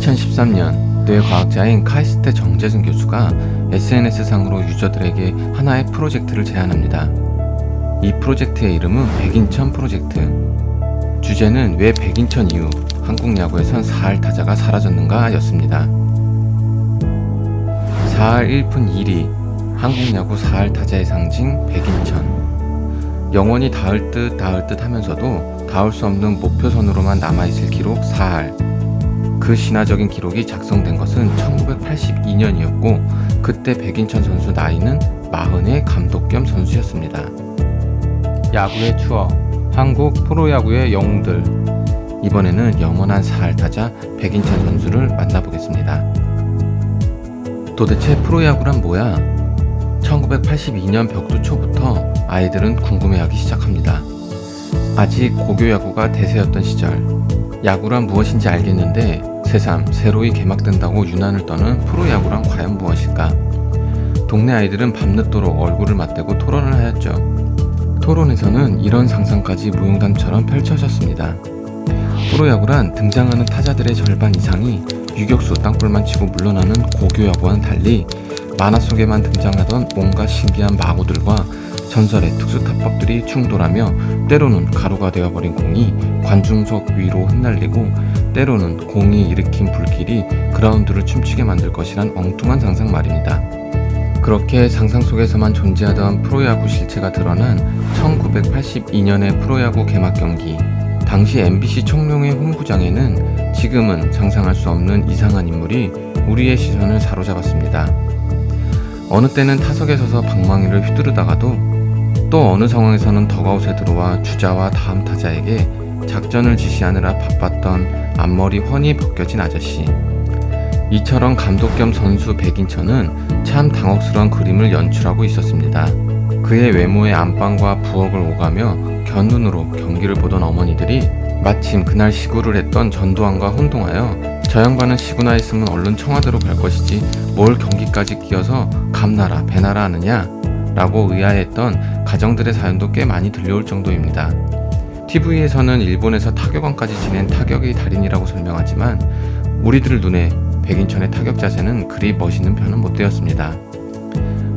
2013년 뇌과학자인 카이스트 정재승 교수가 SNS상으로 유저들에게 하나의 프로젝트를 제안합니다. 이 프로젝트의 이름은 백인천 프로젝트. 주제는 왜 백인천 이후 한국 야구에선 4할 타자가 사라졌는가 였습니다. 4할 1푼 1리, 한국 야구 4할 타자의 상징 백인천. 영원히 닿을 듯 하면서도 닿을 수 없는 목표선으로만 남아있을 기록 4할. 그 신화적인 기록이 작성된 것은 1982년이었고 그때 백인천 선수 나이는 40의 감독 겸 선수였습니다. 야구의 추억, 한국 프로야구의 영웅들. 이번에는 영원한 4할 타자 백인천 선수를 만나보겠습니다. 도대체 프로야구란 뭐야? 1982년 벽두 초부터 아이들은 궁금해하기 시작합니다. 아직 고교야구가 대세였던 시절, 야구란 무엇인지 알겠는데 새삼 새로이 개막된다고 유난을 떠는 프로야구란 과연 무엇일까? 동네 아이들은 밤늦도록 얼굴을 맞대고 토론을 하였죠. 토론에서는 이런 상상까지 무용담처럼 펼쳐졌습니다. 프로야구란 등장하는 타자들의 절반 이상이 유격수 땅볼만 치고 물러나는 고교야구와는 달리 만화 속에만 등장하던 온갖 신기한 마구들과 전설의 특수타법들이 충돌하며 때로는 가루가 되어버린 공이 관중석 위로 흩날리고 때로는 공이 일으킨 불길이 그라운드를 춤추게 만들 것이란 엉뚱한 상상 말입니다. 그렇게 상상 속에서만 존재하던 프로야구 실체가 드러난 1982년의 프로야구 개막 경기. 당시 MBC 청룡의 홈구장에는 지금은 상상할 수 없는 이상한 인물이 우리의 시선을 사로잡았습니다. 어느 때는 타석에 서서 방망이를 휘두르다가도 또 어느 상황에서는 덕아웃에 들어와 주자와 다음 타자에게 작전을 지시하느라 바빴던 앞머리 훤히 벗겨진 아저씨. 이처럼 감독 겸 선수 백인천은 참 당혹스러운 그림을 연출하고 있었습니다. 그의 외모에 안방과 부엌을 오가며 곁눈으로 경기를 보던 어머니들이 마침 그날 시구를 했던 전두환과 혼동하여 저 양반은 시구나 했으면 얼른 청와대로 갈 것이지 뭘 경기까지 끼어서 감나라 배나라 하느냐 라고 의아해했던 가정들의 사연도 꽤 많이 들려올 정도입니다. TV에서는 일본에서 타격왕까지 지낸 타격의 달인이라고 설명하지만 우리들 눈에 백인천의 타격 자세는 그리 멋있는 편은 못 되었습니다.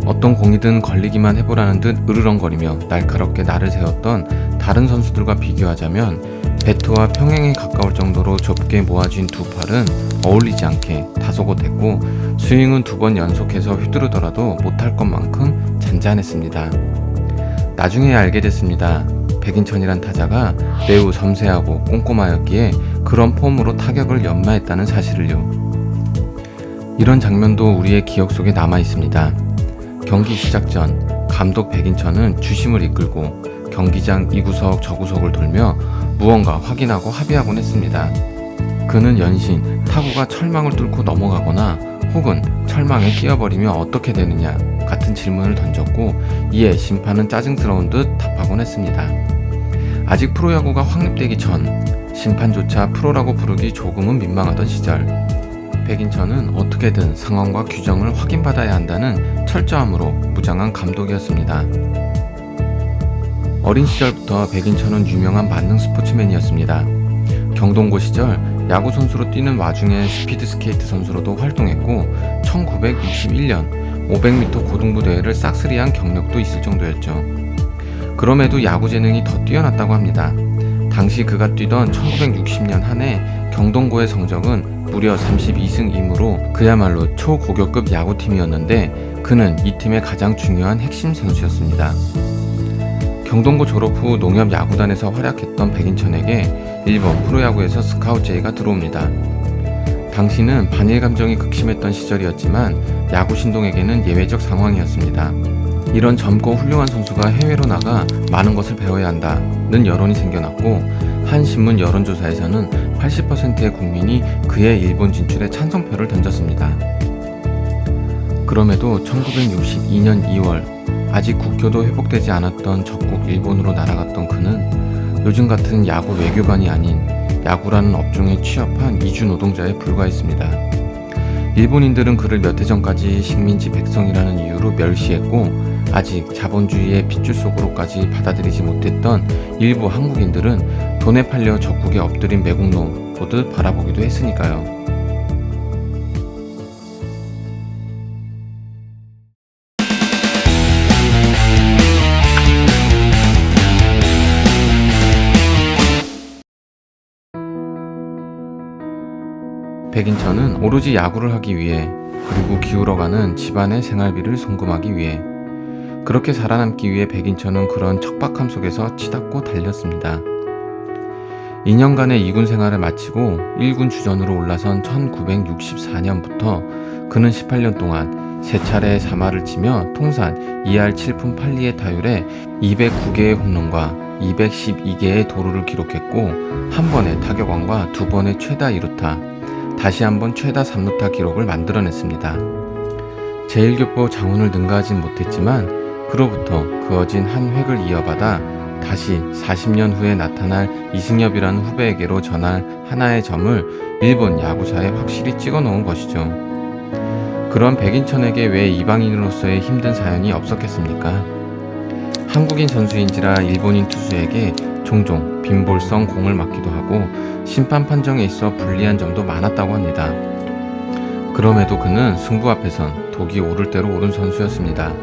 어떤 공이든 걸리기만 해보라는 듯 으르렁거리며 날카롭게 날을 세웠던 다른 선수들과 비교하자면 배트와 평행에 가까울 정도로 좁게 모아진 두 팔은 어울리지 않게 다소곳했고 스윙은 2번 연속해서 휘두르더라도 못할 것만큼 잔잔했습니다. 나중에 알게 됐습니다. 백인천이란 타자가 매우 섬세하고 꼼꼼하였기에 그런 폼으로 타격을 연마했다는 사실을요. 이런 장면도 우리의 기억 속에 남아 있습니다. 경기 시작 전 감독 백인천은 주심을 이끌고 경기장 이구석 저구석을 돌며 무언가 확인하고 합의하곤 했습니다. 그는 연신 타구가 철망을 뚫고 넘어가거나 혹은 철망에 끼어버리면 어떻게 되느냐 같은 질문을 던졌고 이에 심판은 짜증스러운 듯 답하곤 했습니다. 아직 프로야구가 확립되기 전 심판조차 프로라고 부르기 조금은 민망하던 시절, 백인천은 어떻게든 상황과 규정을 확인받아야 한다는 철저함으로 무장한 감독이었습니다. 어린 시절부터 백인천은 유명한 만능 스포츠맨이었습니다. 경동고 시절 야구 선수로 뛰는 와중에 스피드 스케이트 선수로도 활동했고 1961년 500m 고등부 대회를 싹쓸이한 경력도 있을 정도였죠. 그럼에도 야구 재능이 더 뛰어났다고 합니다. 당시 그가 뛰던 1960년 한 해 경동고의 성적은 무려 32승 2무로 그야말로 초고교급 야구팀이었는데 그는 이 팀의 가장 중요한 핵심 선수였습니다. 경동고 졸업 후 농협 야구단에서 활약했던 백인천에게 일본 프로야구에서 스카우트 제의가 들어옵니다. 당시는 반일 감정이 극심했던 시절이었지만 야구 신동에게는 예외적 상황이었습니다. 이런 젊고 훌륭한 선수가 해외로 나가 많은 것을 배워야 한다는 여론이 생겨났고 한 신문 여론조사에서는 80%의 국민이 그의 일본 진출에 찬성표를 던졌습니다. 그럼에도 1962년 2월 아직 국교도 회복되지 않았던 적국 일본으로 날아갔던 그는 요즘 같은 야구 외교관이 아닌 야구라는 업종에 취업한 이주 노동자에 불과했습니다. 일본인들은 그를 몇 해 전까지 식민지 백성이라는 이유로 멸시했고 아직 자본주의의 핏줄 속으로까지 받아들이지 못했던 일부 한국인들은 돈에 팔려 적국에 엎드린 매국노 보듯 바라보기도 했으니까요. 백인천은 오로지 야구를 하기 위해, 그리고 기울어가는 집안의 생활비를 송금하기 위해, 그렇게 살아남기 위해 백인천은 그런 척박함 속에서 치닫고 달렸습니다. 2년간의 2군 생활을 마치고 1군 주전으로 올라선 1964년부터 그는 18년 동안 3차례의 사마를 치며 통산 2할 7푼 8리의 타율에 209개의 홈런과 212개의 도루를 기록했고, 한 번의 타격왕과 2번의 최다 2루타, 다시 한번 최다 3루타 기록을 만들어냈습니다. 제1교포 장운을 능가하진 못했지만 그로부터 그어진 한 획을 이어받아 다시 40년 후에 나타날 이승엽이라는 후배에게로 전할 하나의 점을 일본 야구사에 확실히 찍어놓은 것이죠. 그런 백인천에게 왜 이방인으로서의 힘든 사연이 없었겠습니까? 한국인 선수인지라 일본인 투수에게 종종 빈볼성 공을 맞기도 하고 심판 판정에 있어 불리한 점도 많았다고 합니다. 그럼에도 그는 승부 앞에선 독이 오를 대로 오른 선수였습니다.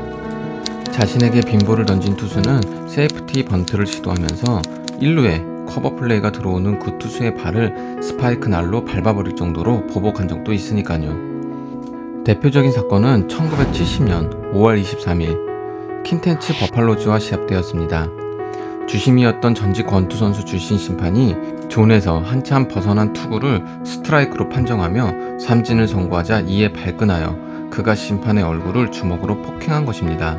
자신에게 빈볼을 던진 투수는 세이프티 번트를 시도하면서 1루에 커버 플레이가 들어오는 그 투수의 발을 스파이크 날로 밟아버릴 정도로 보복한 적도 있으니까요. 대표적인 사건은 1970년 5월 23일 킨텐츠 버팔로즈와 시합되었습니다. 주심이었던 전직 권투 선수 출신 심판이 존에서 한참 벗어난 투구를 스트라이크로 판정하며 삼진을 선고하자 이에 발끈하여 그가 심판의 얼굴을 주먹으로 폭행한 것입니다.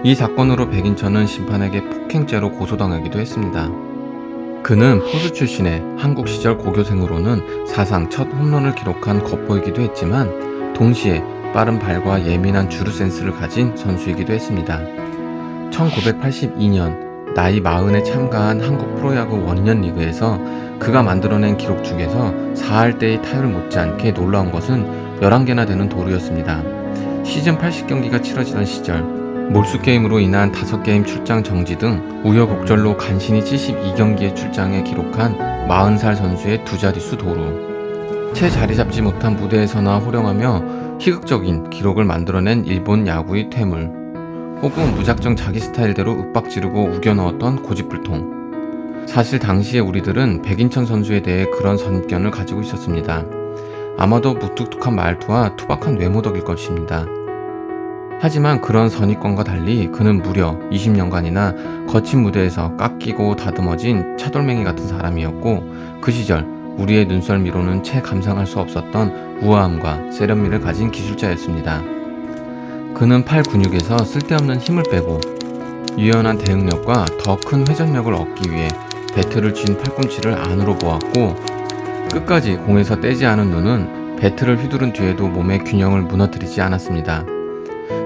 이 사건으로 백인천은 심판에게 폭행죄로 고소당하기도 했습니다. 그는 포수 출신의 한국 시절 고교생으로는 사상 첫 홈런을 기록한 겉보이기도 했지만 동시에 빠른 발과 예민한 주루 센스를 가진 선수이기도 했습니다. 1982년 나이 40에 참가한 한국 프로야구 원년 리그에서 그가 만들어낸 기록 중에서 4할 때의 타율 못지않게 놀라운 것은 11개나 되는 도루였습니다. 시즌 80경기가 치러지던 시절 몰수게임으로 인한 5게임 출장 정지 등 우여곡절로 간신히 72경기에 출장해 기록한 40살 선수의 2자릿수 도루. 채 자리 잡지 못한 무대에서나 호령하며 희극적인 기록을 만들어낸 일본 야구의 퇴물, 혹은 무작정 자기 스타일대로 윽박지르고 우겨넣었던 고집불통. 사실 당시의 우리들은 백인천 선수에 대해 그런 선입견을 가지고 있었습니다. 아마도 무뚝뚝한 말투와 투박한 외모 덕일 것입니다. 하지만 그런 선입견과 달리 그는 무려 20년간이나 거친 무대에서 깎이고 다듬어진 차돌맹이 같은 사람이었고, 그 시절 우리의 눈썰미로는 채 감상할 수 없었던 우아함과 세련미를 가진 기술자였습니다. 그는 팔 근육에서 쓸데없는 힘을 빼고 유연한 대응력과 더 큰 회전력을 얻기 위해 배트를 쥔 팔꿈치를 안으로 모았고, 끝까지 공에서 떼지 않은 눈은 배트를 휘두른 뒤에도 몸의 균형을 무너뜨리지 않았습니다.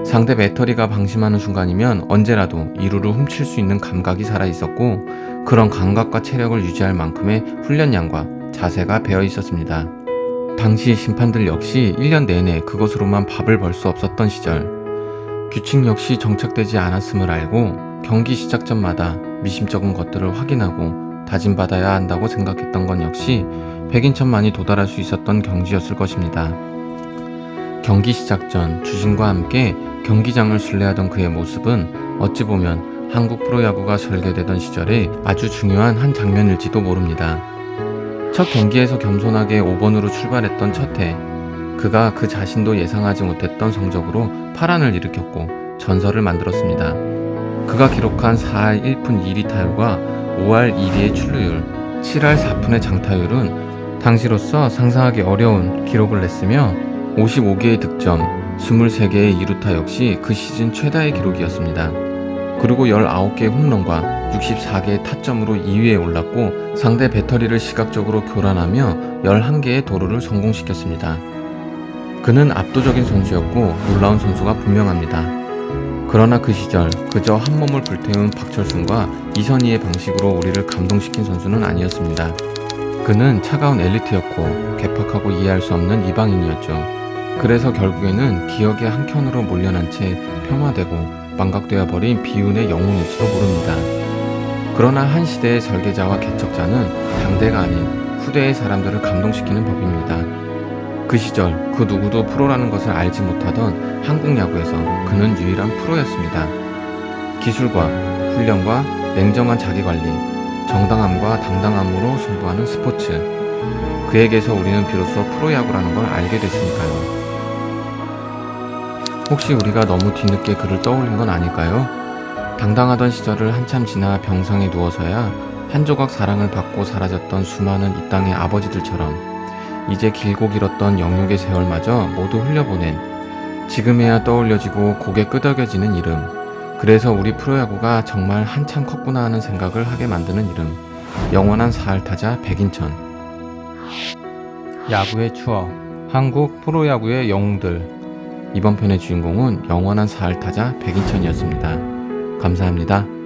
상대 배터리가 방심하는 순간이면 언제라도 2루를 훔칠 수 있는 감각이 살아있었고, 그런 감각과 체력을 유지할 만큼의 훈련량과 자세가 배어 있었습니다. 당시 심판들 역시 1년 내내 그것으로만 밥을 벌 수 없었던 시절, 규칙 역시 정착되지 않았음을 알고 경기 시작 전마다 미심쩍은 것들을 확인하고 다짐받아야 한다고 생각했던 건 역시 백인천만이 도달할 수 있었던 경지였을 것입니다. 경기 시작 전 주심과 함께 경기장을 순례하던 그의 모습은 어찌 보면 한국 프로야구가 설계되던 시절에 아주 중요한 한 장면일지도 모릅니다. 첫 경기에서 겸손하게 5번으로 출발했던 첫해, 그가 그 자신도 예상하지 못했던 성적으로 파란을 일으켰고 전설을 만들었습니다. 그가 기록한 4할 1푼 2리 타율과 5할 2리의 출루율, 7할 4푼의 장타율은 당시로서 상상하기 어려운 기록을 냈으며 55개의 득점, 23개의 2루타 역시 그 시즌 최다의 기록이었습니다. 그리고 19개의 홈런과 64개의 타점으로 2위에 올랐고 상대 배터리를 시각적으로 교란하며 11개의 도루를 성공시켰습니다. 그는 압도적인 선수였고 놀라운 선수가 분명합니다. 그러나 그 시절 그저 한 몸을 불태운 박철순과 이선희의 방식으로 우리를 감동시킨 선수는 아니었습니다. 그는 차가운 엘리트였고 개팍하고 이해할 수 없는 이방인이었죠. 그래서 결국에는 기억의 한켠으로 몰려난 채 폄하되고 망각되어 버린 비운의 영웅일지도 모릅니다. 그러나 한 시대의 설계자와 개척자는 당대가 아닌 후대의 사람들을 감동시키는 법입니다. 그 시절 그 누구도 프로라는 것을 알지 못하던 한국 야구에서 그는 유일한 프로였습니다. 기술과 훈련과 냉정한 자기관리, 정당함과 당당함으로 승부하는 스포츠, 그에게서 우리는 비로소 프로야구라는 걸 알게 됐으니까요. 혹시 우리가 너무 뒤늦게 그를 떠올린 건 아닐까요? 당당하던 시절을 한참 지나 병상에 누워서야 한 조각 사랑을 받고 사라졌던 수많은 이 땅의 아버지들처럼 이제 길고 길었던 영육의 세월마저 모두 흘려보낸, 지금에야 떠올려지고 고개 끄덕여지는 이름, 그래서 우리 프로야구가 정말 한참 컸구나 하는 생각을 하게 만드는 이름, 영원한 사할타자 백인천. 야구의 추억, 한국 프로야구의 영웅들. 이번 편의 주인공은 영원한 사할타자 백인천이었습니다. 감사합니다.